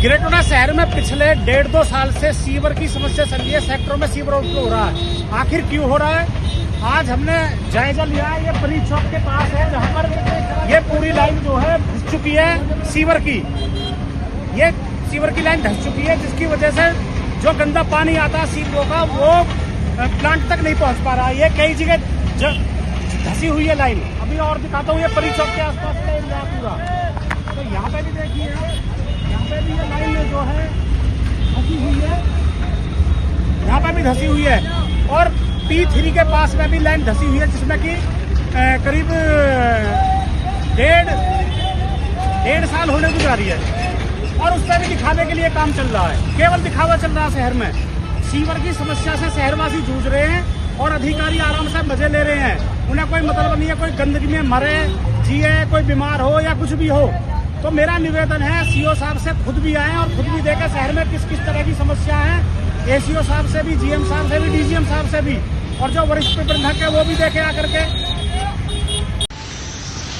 Greater Noida शहर में पिछले 1.5-2 साल से सीवर की समस्या चल रही है। सेक्टरों में सीवर ओवरफ्लो हो रहा है। आखिर क्यों हो रहा है, आज हमने जायजा लिया है। ये परी चौक के पास है, जहाँ पर ये पूरी लाइन जो है धंस चुकी है सीवर की। ये सीवर की लाइन धंस चुकी है, जिसकी वजह से जो गंदा पानी आता है सीवरों का, वो प्लांट तक नहीं पहुंच पा रहा है। ये कई जगह धसी हुई है लाइन। अभी और दिखाता हूँ, ये परी चौक के आसपास का एरिया पूरा। तो यहाँ पे भी देखिए, यहाँ पे भी ये लाइन जो है धसी हुई है, यहाँ पे भी धसी हुई है। और P3 के पास में भी लाइन धसी हुई है, जिसमें कि करीब 1.5 साल होने को जा रही है। और उस पर भी दिखावे के लिए काम चल रहा है, केवल दिखावा चल रहा है शहर में। सीवर की समस्या से शहरवासी जूझ रहे हैं और अधिकारी आराम से मजे ले रहे हैं। उन्हें कोई मतलब नहीं है कोई गंदगी में मरे जिए, कोई बीमार हो या कुछ भी हो। तो मेरा निवेदन है, सीओ साहब से खुद भी आए और खुद भी देखें शहर में किस किस तरह की समस्या है। एसीओ साहब से भी, जीएम साहब से भी, डीजीएम साहब से भी, और जो वरिष्ठ प्रबंधक है वो भी देखे आकर के।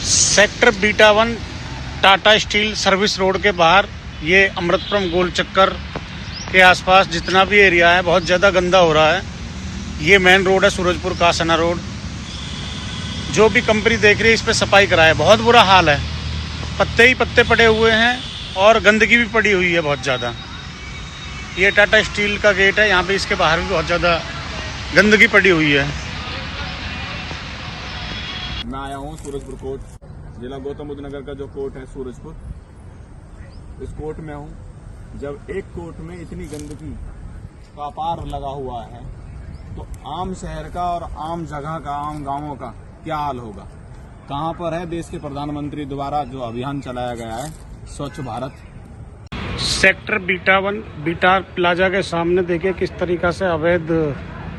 Sector beta 1 Tata steel service road के बाहर ये अमृतपुरम गोल चक्कर के आसपास जितना भी एरिया है बहुत ज़्यादा गंदा हो रहा है। ये मेन रोड है सूरजपुर कासना रोड। जो भी कंपनी देख रही है इस पर सफाई कराए, बहुत बुरा हाल है। पत्ते ही पत्ते पड़े हुए हैं और गंदगी भी पड़ी हुई है बहुत ज़्यादा। ये टाटा स्टील का गेट है, यहाँ पे इसके बाहर भी बहुत ज़्यादा गंदगी पड़ी हुई है। मैं आया हूँ सूरजपुर कोर्ट, जिला गौतम बुद्ध नगर का जो कोर्ट है सूरजपुर, इस कोर्ट में हूँ। जब एक कोर्ट में इतनी गंदगी का पार लगा हुआ है तो आम शहर का और आम जगह का, आम गांवों का क्या हाल होगा। कहाँ पर है देश के प्रधानमंत्री द्वारा जो अभियान चलाया गया है स्वच्छ Bharat. Sector beta 1 beta plaza के सामने देखिए किस तरीका से अवैध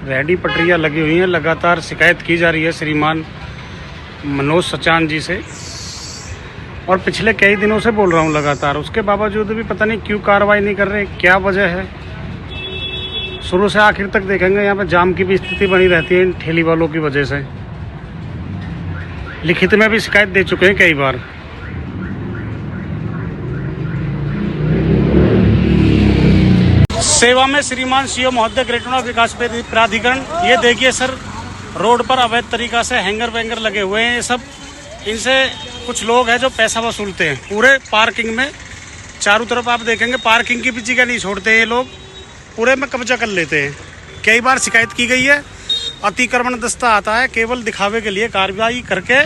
रेहड़ी पटरियां लगी हुई हैं। लगातार शिकायत की जा रही है श्रीमान मनोज सचान जी से, और पिछले कई दिनों से बोल रहा हूं लगातार। उसके बावजूद भी पता नहीं क्यों कार्रवाई नहीं कर रहे, क्या वजह है। शुरू से आखिर तक देखेंगे, यहाँ पे जाम की भी स्थिति बनी रहती है इन ठेली वालों की वजह से। लिखित में भी शिकायत दे चुके हैं कई बार। सेवा में श्रीमान सीओ महोदय ग्रेटर नोएडा विकास प्राधिकरण। ये देखिए सर, रोड पर अवैध तरीका से हैंगर वैंगर लगे हुए हैं। ये सब इनसे कुछ लोग हैं जो पैसा वसूलते हैं। पूरे पार्किंग में चारों तरफ आप देखेंगे पार्किंग की भी जगह नहीं छोड़ते हैं ये लोग, पूरे में कब्जा कर लेते हैं। कई बार शिकायत की गई है। अतिक्रमण दस्ता आता है, केवल दिखावे के लिए कार्रवाई करके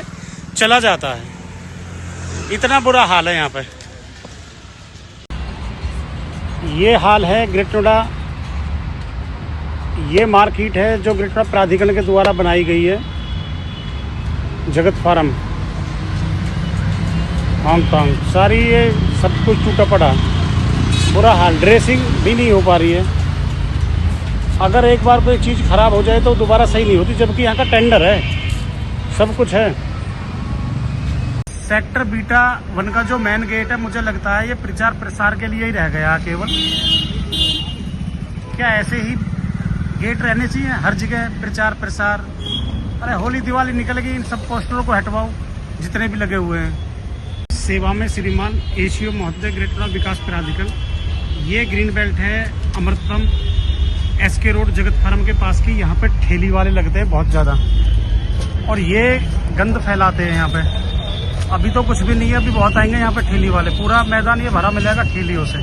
चला जाता है। इतना बुरा हाल है यहाँ पे। ये हाल है ग्रेटर नोएडा। ये मार्केट है जो ग्रेटर नोएडा प्राधिकरण के द्वारा बनाई गई है, जगत फार्म हांगकांग। सारी ये सब कुछ टूटा पड़ा, बुरा हाल। ड्रेसिंग भी नहीं हो पा रही है। अगर एक बार कोई चीज़ खराब हो जाए तो दोबारा सही नहीं होती, जबकि यहाँ का टेंडर है, सब कुछ है। सेक्टर बीटा 1 का जो मेन गेट है, मुझे लगता है ये प्रचार प्रसार के लिए ही रह गया केवल। क्या ऐसे ही गेट रहने चाहिए हर जगह, प्रचार प्रसार। अरे होली दिवाली निकल गई, इन सब पोस्टरों को हटवाओ जितने भी लगे हुए हैं। सेवा में श्रीमान एसीओ महोदय ग्रेटर नोएडा विकास प्राधिकरण। ये ग्रीन बेल्ट है अमृतपुरम SK रोड जगत फार्म के पास की। यहाँ पे ठेली वाले लगते हैं बहुत ज़्यादा, और ये गंद फैलाते हैं यहाँ पे। अभी तो कुछ भी नहीं है, अभी बहुत आएंगे यहाँ पे ठेली वाले। पूरा मैदान ये भरा मिलेगा ठेलियों से।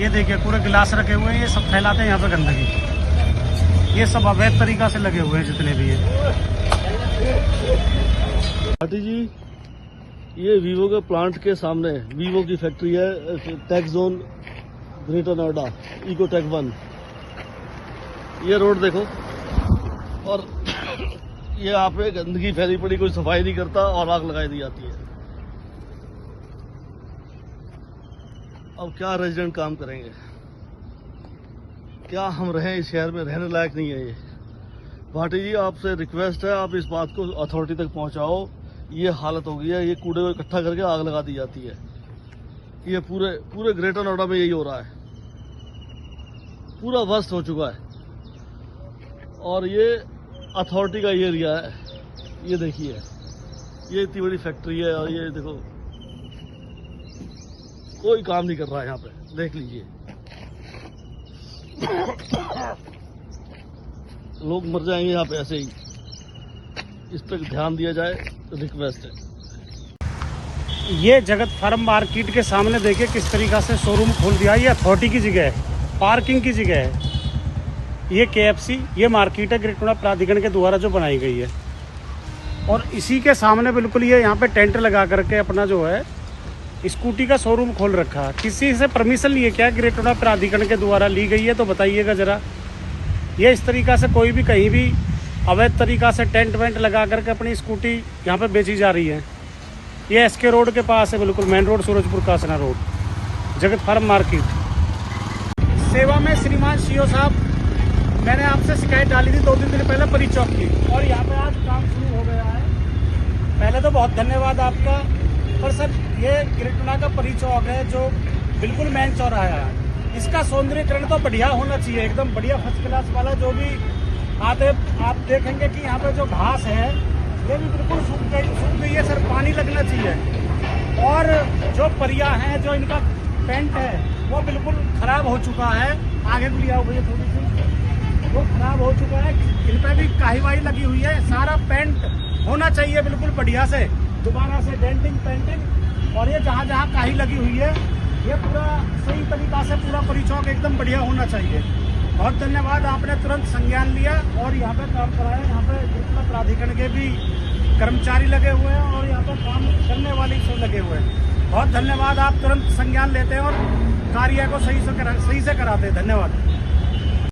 ये देखिए पूरे गिलास रखे हुए हैं, ये सब फैलाते हैं यहाँ पे गंदगी। ये सब अवैध तरीका से लगे हुए हैं जितने भी है। भाटी जी, ये वीवो के प्लांट के सामने वीवो की फैक्ट्री है, Tech Zone Greater Noida Eco Tech 1। ये रोड देखो, और ये यहाँ पे गंदगी फैली पड़ी, कोई सफाई नहीं करता और आग लगाई दी जाती है। अब क्या रेजिडेंट काम करेंगे, क्या हम रहें इस शहर में, रहने लायक नहीं है ये। भाटी जी, आपसे रिक्वेस्ट है, आप इस बात को अथॉरिटी तक पहुंचाओ। ये हालत हो गई है, ये कूड़े को इकट्ठा करके आग लगा दी जाती है। ये पूरे ग्रेटर नोएडा में यही हो रहा है, पूरा ध्वस्त हो चुका है। और ये अथॉरिटी का ये एरिया है। ये देखिए, ये इतनी बड़ी फैक्ट्री है, और ये देखो कोई काम नहीं कर रहा है यहाँ पे, देख लीजिए। लोग मर जाएंगे यहाँ पे ऐसे ही। इस पे ध्यान दिया जाए, रिक्वेस्ट है। ये जगत फार्म मार्केट के सामने देखिए किस तरीका से शोरूम खोल दिया। ये अथॉरिटी की जगह है, पार्किंग की जगह है। ये KFC, ये मार्केट है ग्रेटर नोएडा प्राधिकरण के द्वारा जो बनाई गई है। और इसी के सामने बिल्कुल ये यहाँ पे टेंट लगा करके अपना जो है स्कूटी का शोरूम खोल रखा। किसी से परमिशन लिए क्या ग्रेटर नोएडा प्राधिकरण के द्वारा ली गई है तो बताइएगा ज़रा। ये इस तरीक़ा से कोई भी कहीं भी अवैध तरीक़ा से टेंट वेंट लगा करके अपनी स्कूटी यहाँ पे बेची जा रही है। ये SK रोड के पास है, बिल्कुल main road Surajpur Kasna road, जगत फार्म मार्केट। सेवा में श्रीमान CO साहब, मैंने आपसे शिकायत डाली थी 2-3 दिन पहले परी चौक की, और यहाँ पे आज काम शुरू हो गया है। पहले तो बहुत धन्यवाद आपका। पर सर ये ग्रेटर नोएडा का परी चौक है जो बिल्कुल मेन चौराहा है, इसका सौंदर्यीकरण तो बढ़िया होना चाहिए, एकदम बढ़िया फर्स्ट क्लास वाला। जो भी आते आप देखेंगे कि यहाँ पे जो घास है ये भी बिल्कुल सूख गई है सर, पानी लगना चाहिए। और जो परिया हैं, जो इनका पेंट है वो बिल्कुल खराब हो चुका है। आगे भी लिया हुआ है थोड़ी सी, वो खराब हो चुका है। इन पर भी काई वाई लगी हुई है। सारा पेंट होना चाहिए बिल्कुल बढ़िया से, दोबारा से डेंटिंग पेंटिंग। और ये जहाँ जहाँ काई लगी हुई है ये पूरा सही तरीका से पूरा परी चौक एकदम बढ़िया होना चाहिए। बहुत धन्यवाद, आपने तुरंत संज्ञान लिया और यहाँ पे काम कराया। यहाँ पे जितना प्राधिकरण के भी कर्मचारी लगे हुए हैं और यहाँ पे काम करने वाले सब लगे हुए हैं। बहुत धन्यवाद, आप तुरंत संज्ञान लेते हैं और कार्य को सही से कराते हैं। धन्यवाद।